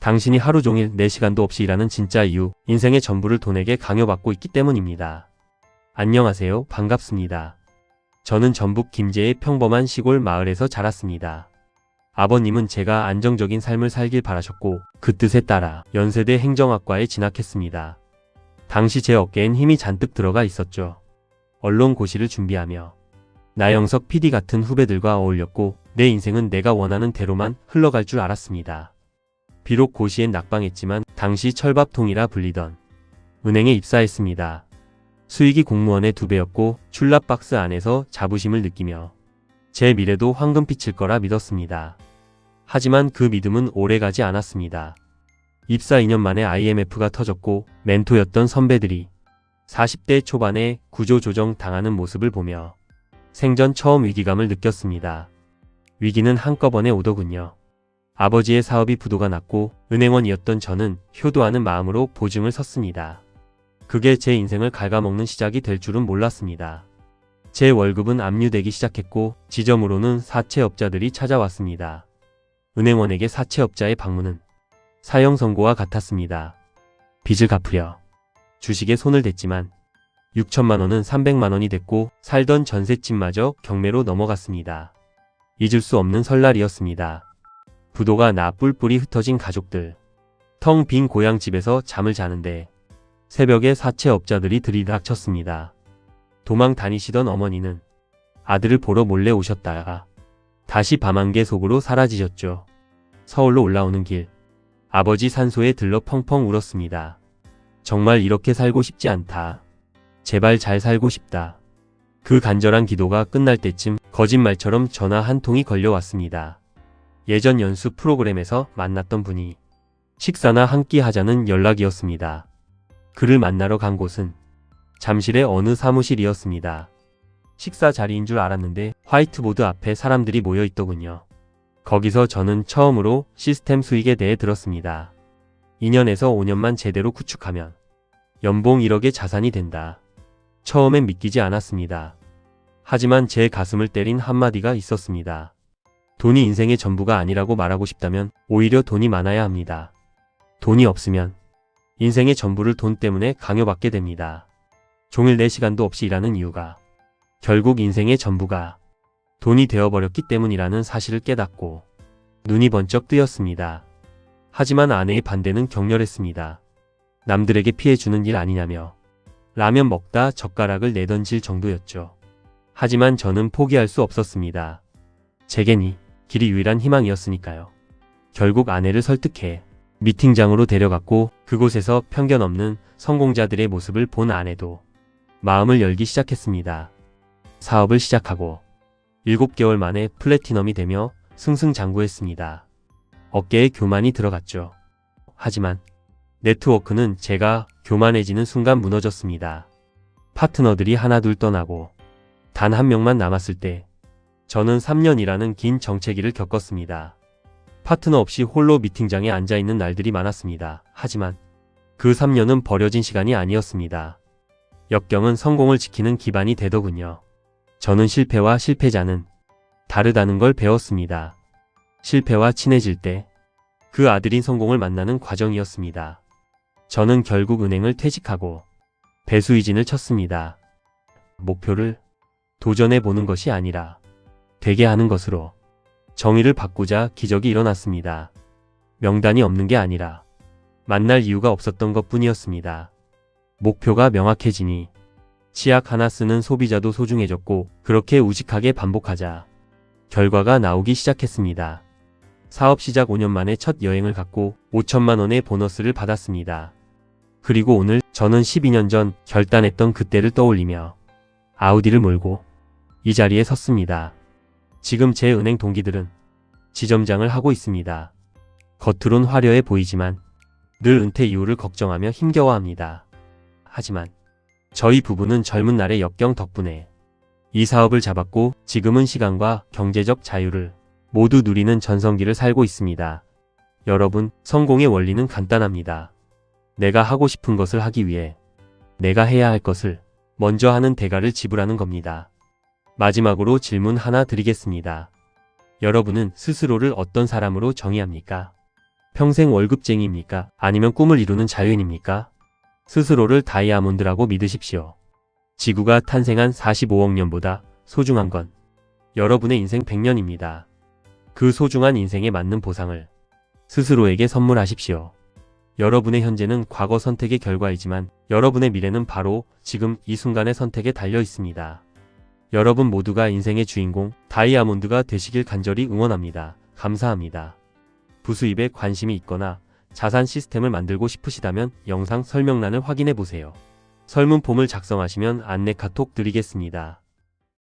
당신이 하루 종일 4시간도 없이 일하는 진짜 이유, 인생의 전부를 돈에게 강요받고 있기 때문입니다. 안녕하세요. 반갑습니다. 저는 전북 김제의 평범한 시골 마을에서 자랐습니다. 아버님은 제가 안정적인 삶을 살길 바라셨고 그 뜻에 따라 연세대 행정학과에 진학했습니다. 당시 제 어깨엔 힘이 잔뜩 들어가 있었죠. 언론고시를 준비하며 나영석 PD 같은 후배들과 어울렸고 내 인생은 내가 원하는 대로만 흘러갈 줄 알았습니다. 비록 고시엔 낙방했지만 당시 철밥통이라 불리던 은행에 입사했습니다. 수익이 공무원의 2배였고 출납박스 안에서 자부심을 느끼며 제 미래도 황금빛일 거라 믿었습니다. 하지만 그 믿음은 오래가지 않았습니다. 입사 2년 만에 IMF가 터졌고 멘토였던 선배들이 40대 초반에 구조조정 당하는 모습을 보며 생전 처음 위기감을 느꼈습니다. 위기는 한꺼번에 오더군요. 아버지의 사업이 부도가 났고 은행원이었던 저는 효도하는 마음으로 보증을 섰습니다. 그게 제 인생을 갉아먹는 시작이 될 줄은 몰랐습니다. 제 월급은 압류되기 시작했고 지점으로는 사채업자들이 찾아왔습니다. 은행원에게 사채업자의 방문은 사형 선고와 같았습니다. 빚을 갚으려 주식에 손을 댔지만 6천만 원은 300만 원이 됐고 살던 전셋집마저 경매로 넘어갔습니다. 잊을 수 없는 설날이었습니다. 부도가 나 뿔뿔이 흩어진 가족들, 텅 빈 고향집에서 잠을 자는데 새벽에 사채업자들이 들이닥쳤습니다. 도망 다니시던 어머니는 아들을 보러 몰래 오셨다가 다시 밤안개 속으로 사라지셨죠. 서울로 올라오는 길, 아버지 산소에 들러 펑펑 울었습니다. 정말 이렇게 살고 싶지 않다. 제발 잘 살고 싶다. 그 간절한 기도가 끝날 때쯤 거짓말처럼 전화 한 통이 걸려왔습니다. 예전 연수 프로그램에서 만났던 분이 식사나 한 끼 하자는 연락이었습니다. 그를 만나러 간 곳은 잠실의 어느 사무실이었습니다. 식사 자리인 줄 알았는데 화이트보드 앞에 사람들이 모여 있더군요. 거기서 저는 처음으로 시스템 수익에 대해 들었습니다. 2년에서 5년만 제대로 구축하면 연봉 1억의 자산이 된다. 처음엔 믿기지 않았습니다. 하지만 제 가슴을 때린 한마디가 있었습니다. 돈이 인생의 전부가 아니라고 말하고 싶다면 오히려 돈이 많아야 합니다. 돈이 없으면 인생의 전부를 돈 때문에 강요받게 됩니다. 종일 4시간도 없이 일하는 이유가 결국 인생의 전부가 돈이 되어버렸기 때문이라는 사실을 깨닫고 눈이 번쩍 뜨였습니다. 하지만 아내의 반대는 격렬했습니다. 남들에게 피해주는 일 아니냐며 라면 먹다 젓가락을 내던질 정도였죠. 하지만 저는 포기할 수 없었습니다. 제겐 이 길이 유일한 희망이었으니까요. 결국 아내를 설득해 미팅장으로 데려갔고 그곳에서 편견 없는 성공자들의 모습을 본 아내도 마음을 열기 시작했습니다. 사업을 시작하고 7개월 만에 플래티넘이 되며 승승장구했습니다. 어깨에 교만이 들어갔죠. 하지만 네트워크는 제가 교만해지는 순간 무너졌습니다. 파트너들이 하나둘 떠나고 단 한 명만 남았을 때 저는 3년이라는 긴 정체기를 겪었습니다. 파트너 없이 홀로 미팅장에 앉아있는 날들이 많았습니다. 하지만 그 3년은 버려진 시간이 아니었습니다. 역경은 성공을 지키는 기반이 되더군요. 저는 실패와 실패자는 다르다는 걸 배웠습니다. 실패와 친해질 때 그 아들인 성공을 만나는 과정이었습니다. 저는 결국 은행을 퇴직하고 배수이진을 쳤습니다. 목표를 도전해보는 것이 아니라 되게 하는 것으로 정의를 바꾸자 기적이 일어났습니다. 명단이 없는 게 아니라 만날 이유가 없었던 것뿐이었습니다. 목표가 명확해지니 치약 하나 쓰는 소비자도 소중해졌고 그렇게 우직하게 반복하자 결과가 나오기 시작했습니다. 사업 시작 5년 만에 첫 여행을 갔고 5천만 원의 보너스를 받았습니다. 그리고 오늘 저는 12년 전 결단했던 그때를 떠올리며 아우디를 몰고 이 자리에 섰습니다. 지금 제 은행 동기들은 지점장을 하고 있습니다. 겉으론 화려해 보이지만 늘 은퇴 이후를 걱정하며 힘겨워합니다. 하지만 저희 부부는 젊은 날의 역경 덕분에 이 사업을 잡았고 지금은 시간과 경제적 자유를 모두 누리는 전성기를 살고 있습니다. 여러분, 성공의 원리는 간단합니다. 내가 하고 싶은 것을 하기 위해 내가 해야 할 것을 먼저 하는 대가를 지불하는 겁니다. 마지막으로 질문 하나 드리겠습니다. 여러분은 스스로를 어떤 사람으로 정의합니까? 평생 월급쟁이입니까? 아니면 꿈을 이루는 자유인입니까? 스스로를 다이아몬드라고 믿으십시오. 지구가 탄생한 45억 년보다 소중한 건 여러분의 인생 100년입니다. 그 소중한 인생에 맞는 보상을 스스로에게 선물하십시오. 여러분의 현재는 과거 선택의 결과이지만 여러분의 미래는 바로 지금 이 순간의 선택에 달려 있습니다. 여러분 모두가 인생의 주인공, 다이아몬드가 되시길 간절히 응원합니다. 감사합니다. 부수입에 관심이 있거나 자산 시스템을 만들고 싶으시다면 영상 설명란을 확인해 보세요. 설문 폼을 작성하시면 안내 카톡 드리겠습니다.